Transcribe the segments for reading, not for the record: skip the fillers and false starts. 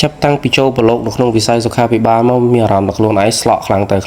ចាប់តាំងពីចូលប្រឡូកនៅក្នុងវិស័យសុខាភិបាលមកមានអារម្មណ៍ថាខ្លួនឯងស្លក់ខ្លាំងទៅ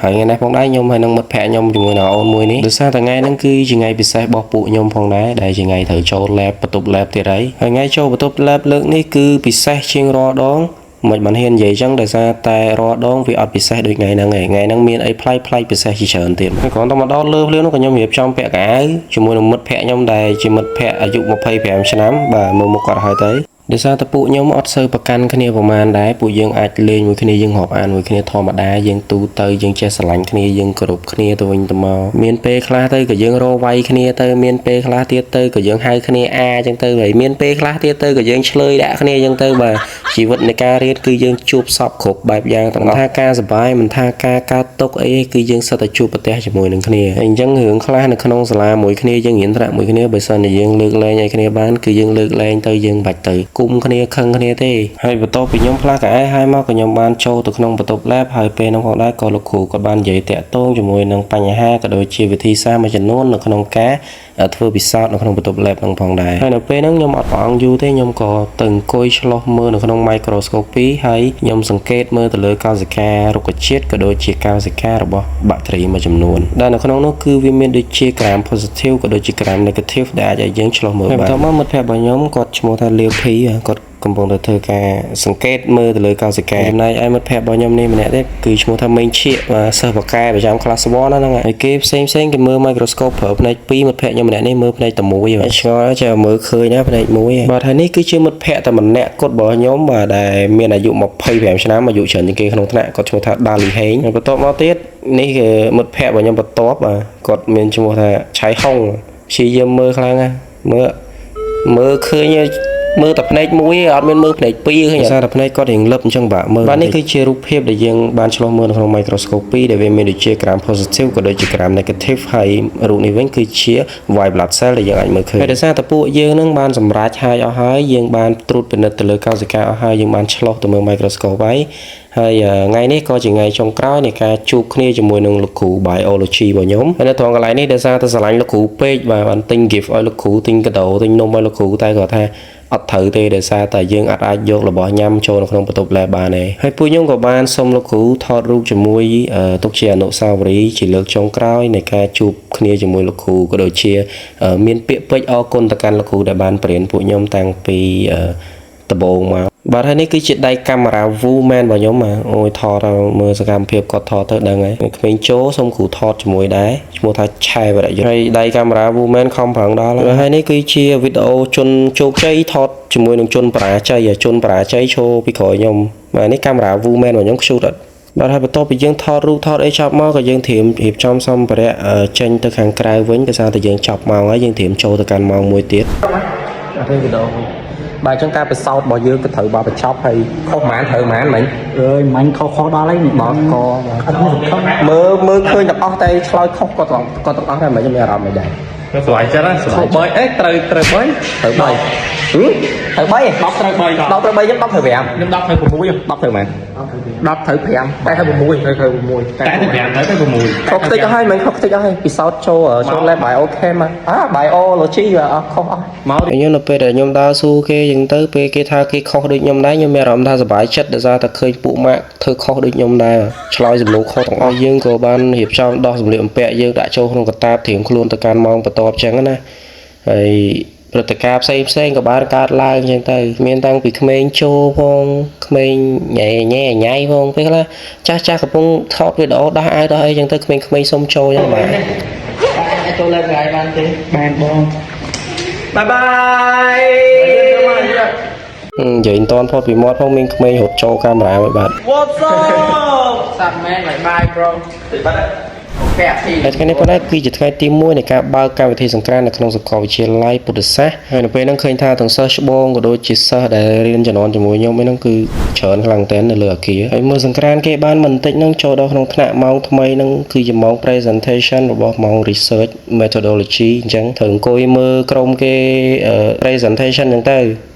ហើយថ្ងៃនេះផងដែរខ្ញុំហើយនឹងមិត្តភ័ក្តិខ្ញុំជាមួយនឹងអូនមួយនេះដោយសារតែថ្ងៃហ្នឹងគឺជាថ្ងៃពិសេសរបស់ពួកខ្ញុំផងដែរដែលជាថ្ងៃត្រូវចូល lab បន្ទប់ lab ទៀតហើយថ្ងៃចូលបន្ទប់ lab លើកនេះគឺពិសេសជាងរាល់ដងមិនបានហ៊ាននិយាយចឹងដោយសារតែរាល់ដងវាអត់ពិសេសដូចថ្ងៃហ្នឹងឯងថ្ងៃហ្នឹងមានអីប្លែកពិសេសជាច្រើនទៀតហើយគ្រាន់តែមកដល់លើភ្លាវនោះក៏ខ្ញុំរៀបចំពាក់កៅអៅជាមួយនឹងមិត្តភ័ក្តិខ្ញុំដែលជាមិត្តភ័ក្តិអាយុ25ឆ្នាំបាទមើលមុខគាត់ហើយទៅដោយសារតែពួកខ្ញុំអត់សូវប្រកាន់គ្នាប្រហែលដែរពួកយើងអាចលេងមួយគ្នាយើងរាប់អានមួយគ្នាធម្មតាយើងទូទៅយើងចេះស្រឡាញ់គ្នាយើងគោរពគ្នាទៅវិញទៅមកមានពេលខ្លះទៅក៏យើងរវាយគ្នាទៅមានពេលខ្លះទៀតទៅក៏យើងហៅគ្នាអាអញ្ចឹងទៅហើយមានពេលខ្លះទៀតទៅក៏យើងឆ្លើយដាក់គ្នាអញ្ចឹងទៅបាទជីវិតនៃការរៀនគឺយើងជួបសពគ្រប់បែបយ៉ាងទាំងថាការសប្បាយមិនថាការកើតទុកអីគឺយើងសិតតែជួបប្រទះជាមួយនឹងគ្នាអញ្ចឹងរឿងខ្លះនៅក្នុងសាលាមួយគ្នាយើងរៀនត្រាក់មួយគ្នាបើសិនជាយើងលើកលែងឲ្យគ្នាបានគឺយើងលើកលែងទៅយើងបាច់ទៅគុំគ្នាខឹងគ្នាទេហើយបន្ទាប់ពីខ្ញុំផ្លាស់កៅអៅហើយមកក៏ខ្ញុំបានចូលទៅក្នុងបន្ទប់ lab ហើយពេលនោះផងដែរក៏លោកគ្រូគាត់បាននិយាយតាក់ទងជាមួយនឹងបញ្ហាក៏ដូចជាវិធីសាស្ត្រមួយចំនួននៅក្នុងការធ្វើពិសោធន៍នៅក្នុងបន្ទប់ lab ហ្នឹងផងដែរហើយនៅពេលហ្នឹងខ្ញុំអត់ប្រអងយូរទេខ្ញុំក៏ទៅអង្គុយឆ្លោះមើលនៅក្នុង microscopy ហើយខ្ញុំសង្កេតមើលទៅលើកោសិការុក្ខជាតិក៏ដូចជាកោសិការបស់បាក់តេរីមួយចំនួនដែលនៅក្នុងនោះគឺវាមានដូចជា gram positive ក៏ដូចជា gram negative ដែលអាចឲ្យយើងឆ្លោះមើលបានបន្ទាប់មកមិត្តភក្តិរបស់ខ្ញុំគាត់ឈ្មោះថាលាវភីគាត់កំពុងតែធ្វើការសង្កេតមើលទៅលើកោសិកាចំណែកឯមិត្តភក្តិរបស់ខ្ញុំនេះម្នាក់ទៀតគឺឈ្មោះថាមេងឈៀកសិស្សបកែប្រចាំ class 1ហ្នឹងហើយគេផ្សេងគេមើល microscope ប្រើផ្នែក2មិត្តភក្តិខ្ញុំម្នាក់នេះមើលផ្នែកតែមួយឆ្ងល់ចេះមើលឃើញណាផ្នែកមួយបាទហើយនេះគឺជាមិត្តភក្តិតែម្នាក់គត់របស់ខ្ញុំបាទដែលមានអាយុ25ឆ្នាំអាយុច្រើនជាងគេក្នុងថ្នាក់គាត់ឈ្មោះថាដាលីហេងបន្ទាប់មកទៀតនេះគឺមិត្តភក្តិរបស់ខ្ញុំបន្ទាប់គាត់មានឈ្មោះថាឆៃហុងព្យាយាមមើលខ្លាំងណាមើលឃើញមើលតែផ្នែកមួយអត់មានមើលផ្នែក2ឃើញសារតែផ្នែកគាត់រៀងលឹបអញ្ចឹងបាទនេះគឺជារូបភាពដែលយើងបានឆ្លុះមើលនៅក្នុង microscopy ដែលវាមានដូចជា gram positive ក៏ដូចជា gram negative ហើយរូបនេះវិញគឺជា white blood cell ដែលយើងអាចមើលឃើញហើយដោយសារតែពួកយើងនឹងបានសម្រេចហើយយើងបានត្រួតពិនិត្យទៅលើកោសិកាអស់ហើយយើងបានឆ្លុះទៅមើល microscope ហើយថ្ងៃនេះក៏ជាថ្ងៃចុងក្រោយនៃការជួបគ្នាជាមួយនឹងលោកគ្រូ biology របស់ខ្ញុំហើយនៅត្រង់កន្លែងនេះដោយសារតែស្រឡាញ់លោកគ្រូពេកបាទបានទិញ gift ឲ្យលោកគ្រូទិញកាដូទិញនំឲ្យលោកគ្រូតែគាត់ថាអត់ត្រូវទេដោយសារតែយើងអាចយករបស់ញ៉ាំចូលនៅក្នុងបន្ទប់ lab បានទេហើយពួកខ្ញុំក៏បានសុំលោកគ្រូថតរូបជាមួយទុកជាអនុស្សាវរីយ៍ជាលើកចុងក្រោយនៃការជួបគ្នាជាមួយលោកគ្រូក៏ដូចជាមានពាក្យពេចន៍អរគុណទៅកាន់លោកគ្រូដែលបានបរៀនពួកខ្ញុំតាំងពីដំបូងមកបាទហើយនេះគឺជាដៃកាមេរ៉ា Woman របស់ខ្ញុំអូយថតមើលសកម្មភាពគាត់ថតទៅដឹងហើយក្មេងចូលសុំគ្រូថតជាមួយដែរឈ្មោះថាឆែវរយុទ្ធហើយដៃកាមេរ៉ា Woman ខំប្រឹងដល់ហើយនេះគឺជាវីដេអូជនជោគជ័យថតជាមួយនឹងជនបរាជ័យចូលពីក្រោយខ្ញុំបាទនេះកាមេរ៉ា Woman របស់ខ្ញុំខ្ជូតអត់បាទហើយបន្ទាប់ពីយើងថតរូបថតអីចប់មកក៏យើងត្រៀមរៀបចំសម្ភារៈចេញទៅខាងក្រៅវិញដោយសារតែយើងចប់ម៉ោងហើយយើងត្រៀមចូលទៅកាន់ម៉ោងមួយទៀតអត់ទេវីដេអូបាទអញ្ចឹងការពិសោធន៍របស់យើងក៏ត្រូវបានបញ្ចប់ហើយខុសហ្មងត្រូវហ្មងមិញអើយមិញខុសដល់ហើយនេះបងក៏អត់មានខុសមើលឃើញទាំងអស់តែឆ្លើយខុសក៏ទាំងអស់ដែរមិនខ្ញុំមានអារម្មណ៍មិនដែរស្រួលចិត្តណាស្រួល3អេត្រូវ3ត្រូវ3ត្រូវ3 10ត្រូវ3 10ត្រូវ3ខ្ញុំ10ត្រូវ5ខ្ញុំ10ត្រូវ6 10ត្រូវហ្មង10ត្រូវ5តែត្រូវ6តែត្រូវ6តែ5ត្រូវ6ខុសតិចអស់ហើយមិនខុសតិចអស់ហើយពិសោធន៍ចូល lab biochem biology អស់ខុសអស់មកខ្ញុំនៅពេលដែលខ្ញុំដើរស៊ូគេអញ្ចឹងទៅពេលគេថាគេខុសដូចខ្ញុំដែរខ្ញុំមានអារម្មណ៍ថាសប្បាយចិត្តដោយសារតែឃើញពួកម៉ាក់ធ្វើខុសដូចខ្ញុំដែរឆ្លើយសំណួរខុសទាំងអស់យើងក៏បានរៀបចំដោះសម្លៀកបំពាក់យើងដាក់ចូលក្នុងកតាបត្រៀមខ្លួនទៅកាន់ម៉ោងបន្ទាប់អញ្ចឹងណាហើយព្រឹត្តិការណ៍ផ្សេងក៏បានកើតឡើងអញ្ចឹងទៅមានតាំងពីក្មេងចូលផងក្មេងញ៉ៃផងពេលខ្លះចាស់កំពុងថតវីដេអូដោះអាវដោះអីអញ្ចឹងទៅក្មេងសុំចូលអញ្ចឹងបាទអាចចូលលេងថ្ងៃបានទេបានបងបាយនិយាយមិនតាន់ផុតពីមាត់ផងមានក្មេងរត់ចូលកាមេរ៉ាមួយបាទ What's up សាប់មែនបាយ bro ថ្ងៃនេះប៉ុណ្ណេះគឺជាថ្ងៃទី1នៃការបើកកម្មវិធីសង្ក្រាន្តនៅក្នុងសាកលវិទ្យាល័យពុទ្ធសាសន៍ហើយនៅពេលហ្នឹងឃើញថាទាំងសិស្សច្បងក៏ដូចជាសិស្សដែលរៀនជំនាន់ជាមួយខ្ញុំហ្នឹងគឺច្រើនខ្លាំងតែននៅលើអាគារហើយមើលសង្ក្រាន្តគេបានមិនតិចហ្នឹងចូលដល់ក្នុងថ្នាក់ម៉ោងថ្មីហ្នឹងគឺជាម៉ោង presentation របស់ម៉ោង research methodology អញ្ចឹងត្រូវអង្គុយមើលក្រុមគេ presentation អញ្ចឹងទៅ